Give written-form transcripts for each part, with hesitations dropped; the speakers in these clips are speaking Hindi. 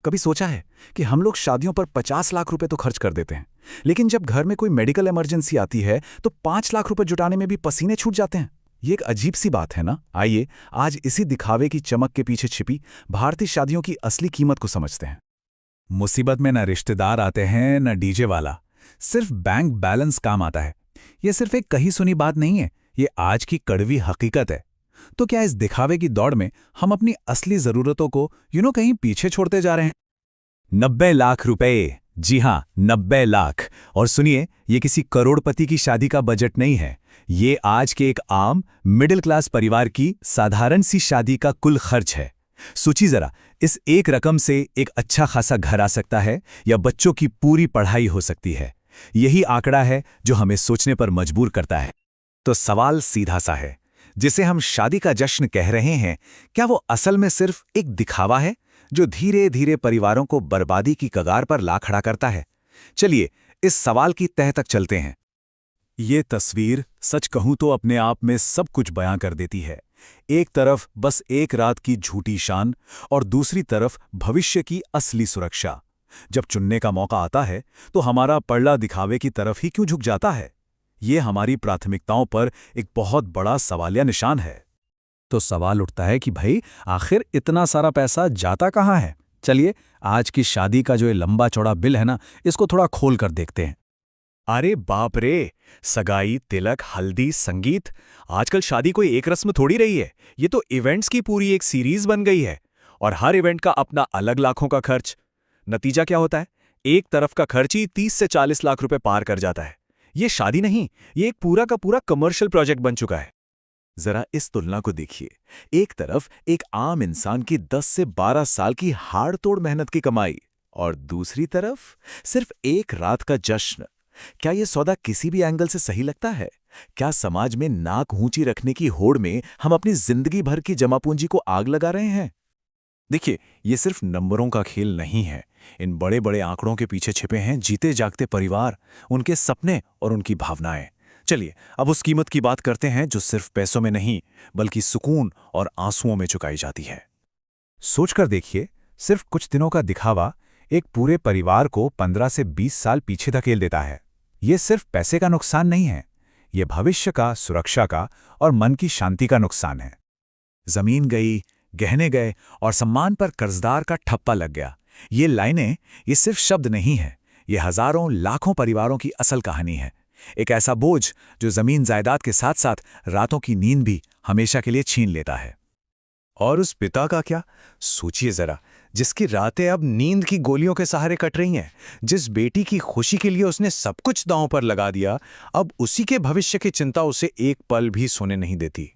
कभी सोचा है कि हम लोग शादियों पर 50 लाख रुपए तो खर्च कर देते हैं, लेकिन जब घर में कोई मेडिकल इमरजेंसी आती है तो 5 लाख रुपए जुटाने में भी पसीने छूट जाते हैं। ये एक अजीब सी बात है ना। आइए आज इसी दिखावे की चमक के पीछे छिपी भारतीय शादियों की असली कीमत को समझते हैं। मुसीबत में न रिश्तेदार आते हैं न डीजे वाला, सिर्फ बैंक बैलेंस काम आता है। ये सिर्फ एक कही सुनी बात नहीं है, ये आज की कड़वी हकीकत है। तो क्या इस दिखावे की दौड़ में हम अपनी असली जरूरतों को कहीं पीछे छोड़ते जा रहे हैं? 90 लाख रुपए, जी हां 90 लाख। और सुनिए, ये किसी करोड़पति की शादी का बजट नहीं है। ये आज के एक आम मिडिल क्लास परिवार की साधारण सी शादी का कुल खर्च है। सोचिए जरा, इस एक रकम से एक अच्छा खासा घर आ सकता है या बच्चों की पूरी पढ़ाई हो सकती है। यही आंकड़ा है जो हमें सोचने पर मजबूर करता है। तो सवाल सीधा सा है, जिसे हम शादी का जश्न कह रहे हैं, क्या वो असल में सिर्फ एक दिखावा है जो धीरे धीरे परिवारों को बर्बादी की कगार पर ला खड़ा करता है? चलिए इस सवाल की तह तक चलते हैं। ये तस्वीर सच कहूं तो अपने आप में सब कुछ बयां कर देती है। एक तरफ बस एक रात की झूठी शान और दूसरी तरफ भविष्य की असली सुरक्षा। जब चुनने का मौका आता है तो हमारा पल्ला दिखावे की तरफ ही क्यों झुक जाता है? ये हमारी प्राथमिकताओं पर एक बहुत बड़ा सवालिया निशान है। तो सवाल उठता है कि भाई आखिर इतना सारा पैसा जाता कहाँ है? चलिए आज की शादी का जो ये लंबा चौड़ा बिल है ना, इसको थोड़ा खोल कर देखते हैं। अरे बाप रे, सगाई, तिलक, हल्दी, संगीत। आजकल शादी कोई एक रस्म थोड़ी रही है, ये तो इवेंट्स की पूरी एक सीरीज बन गई है। और हर इवेंट का अपना अलग लाखों का खर्च। नतीजा क्या होता है? एक तरफ का खर्च ही 30 से 40 लाख रुपए पार कर जाता है। ये शादी नहीं, ये एक पूरा का पूरा कमर्शियल प्रोजेक्ट बन चुका है। जरा इस तुलना को देखिए। एक तरफ एक आम इंसान की 10 से 12 साल की हाड़-तोड़ मेहनत की कमाई, और दूसरी तरफ सिर्फ एक रात का जश्न। क्या यह सौदा किसी भी एंगल से सही लगता है? क्या समाज में नाक ऊंची रखने की होड़ में हम अपनी जिंदगी भर की जमा पूंजी को आग लगा रहे हैं? देखिए, ये सिर्फ नंबरों का खेल नहीं है। इन बड़े बड़े आंकड़ों के पीछे छिपे हैं जीते जागते परिवार, उनके सपने और उनकी भावनाएं। चलिए अब उस कीमत की बात करते हैं जो सिर्फ पैसों में नहीं, बल्कि सुकून और आंसुओं में चुकाई जाती है। सोचकर देखिए, सिर्फ कुछ दिनों का दिखावा एक पूरे परिवार को 15 से 20 साल पीछे धकेल देता है। ये सिर्फ पैसे का नुकसान नहीं है, ये भविष्य का, सुरक्षा का और मन की शांति का नुकसान है। जमीन गई, गहने गए और सम्मान पर कर्जदार का ठप्पा लग गया। ये लाइनें, ये सिर्फ शब्द नहीं है, ये हजारों लाखों परिवारों की असल कहानी है। एक ऐसा बोझ जो जमीन जायदाद के साथ साथ रातों की नींद भी हमेशा के लिए छीन लेता है। और उस पिता का क्या? सोचिए जरा, जिसकी रातें अब नींद की गोलियों के सहारे कट रही हैं, जिस बेटी की खुशी के लिए उसने सब कुछ दांव पर लगा दिया, अब उसी के भविष्य की चिंता उसे एक पल भी सोने नहीं देती।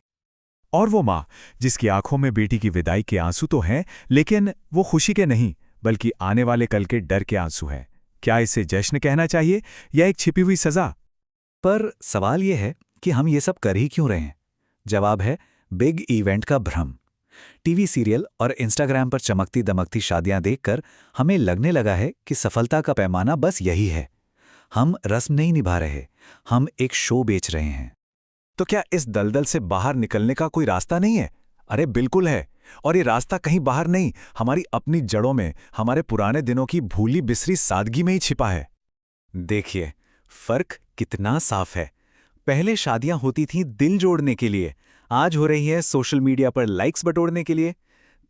और वो माँ जिसकी आंखों में बेटी की विदाई के आंसू तो हैं, लेकिन वो खुशी के नहीं, बल्कि आने वाले कल के डर के आंसू हैं। क्या इसे जश्न कहना चाहिए या एक छिपी हुई सजा? पर सवाल यह है कि हम ये सब कर ही क्यों रहे हैं? जवाब है बिग इवेंट का भ्रम। टीवी सीरियल और इंस्टाग्राम पर चमकती दमकती शादियां देखकर हमें लगने लगा है कि सफलता का पैमाना बस यही है। हम रस्म नहीं निभा रहे, हम एक शो बेच रहे हैं। तो क्या इस दलदल से बाहर निकलने का कोई रास्ता नहीं है? अरे बिल्कुल है। और ये रास्ता कहीं बाहर नहीं, हमारी अपनी जड़ों में, हमारे पुराने दिनों की भूली बिसरी सादगी में ही छिपा है। देखिए, फर्क कितना साफ है। पहले शादियां होती थीं दिल जोड़ने के लिए, आज हो रही है सोशल मीडिया पर लाइक्स बटोरने के लिए।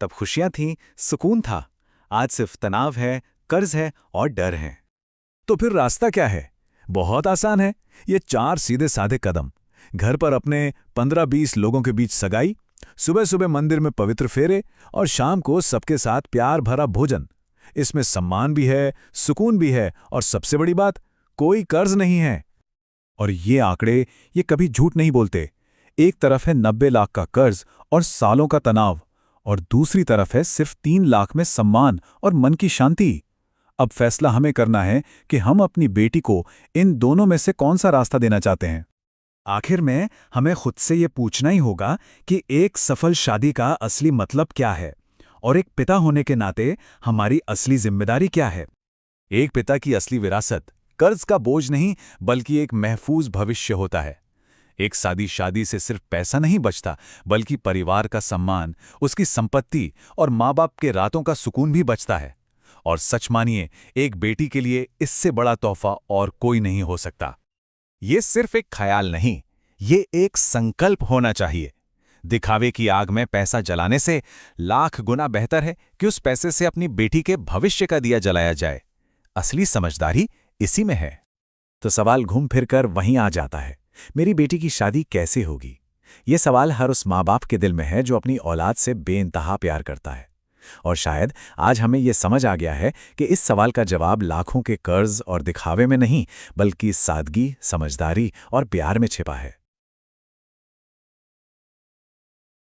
तब खुशियां थीं, सुकून था। आज सिर्फ तनाव है, कर्ज है और डर है। तो फिर रास्ता क्या है? बहुत आसान है। ये 4 सीधे साधे कदम। घर पर अपने 15-20 लोगों के बीच सगाई, सुबह सुबह मंदिर में पवित्र फेरे और शाम को सबके साथ प्यार भरा भोजन। इसमें सम्मान भी है, सुकून भी है और सबसे बड़ी बात, कोई कर्ज नहीं है। और ये आंकड़े, ये कभी झूठ नहीं बोलते। एक तरफ है 90 लाख का कर्ज और सालों का तनाव, और दूसरी तरफ है सिर्फ 3 लाख में सम्मान और मन की शांति। अब फैसला हमें करना है कि हम अपनी बेटी को इन दोनों में से कौन सा रास्ता देना चाहते हैं। आखिर में हमें खुद से ये पूछना ही होगा कि एक सफल शादी का असली मतलब क्या है, और एक पिता होने के नाते हमारी असली जिम्मेदारी क्या है। एक पिता की असली विरासत कर्ज का बोझ नहीं, बल्कि एक महफूज भविष्य होता है। एक सादी शादी से सिर्फ पैसा नहीं बचता, बल्कि परिवार का सम्मान, उसकी संपत्ति और माँ बाप के रातों का सुकून भी बचता है। और सच मानिए, एक बेटी के लिए इससे बड़ा तोहफा और कोई नहीं हो सकता। ये सिर्फ एक ख्याल नहीं, ये एक संकल्प होना चाहिए। दिखावे की आग में पैसा जलाने से लाख गुना बेहतर है कि उस पैसे से अपनी बेटी के भविष्य का दिया जलाया जाए। असली समझदारी इसी में है। तो सवाल घूम फिर कर वहीं आ जाता है, मेरी बेटी की शादी कैसे होगी? ये सवाल हर उस माँ बाप के दिल में है जो अपनी औलाद से बेइंतहा प्यार करता है। और शायद आज हमें ये समझ आ गया है कि इस सवाल का जवाब लाखों के कर्ज और दिखावे में नहीं, बल्कि सादगी, समझदारी और प्यार में छिपा है।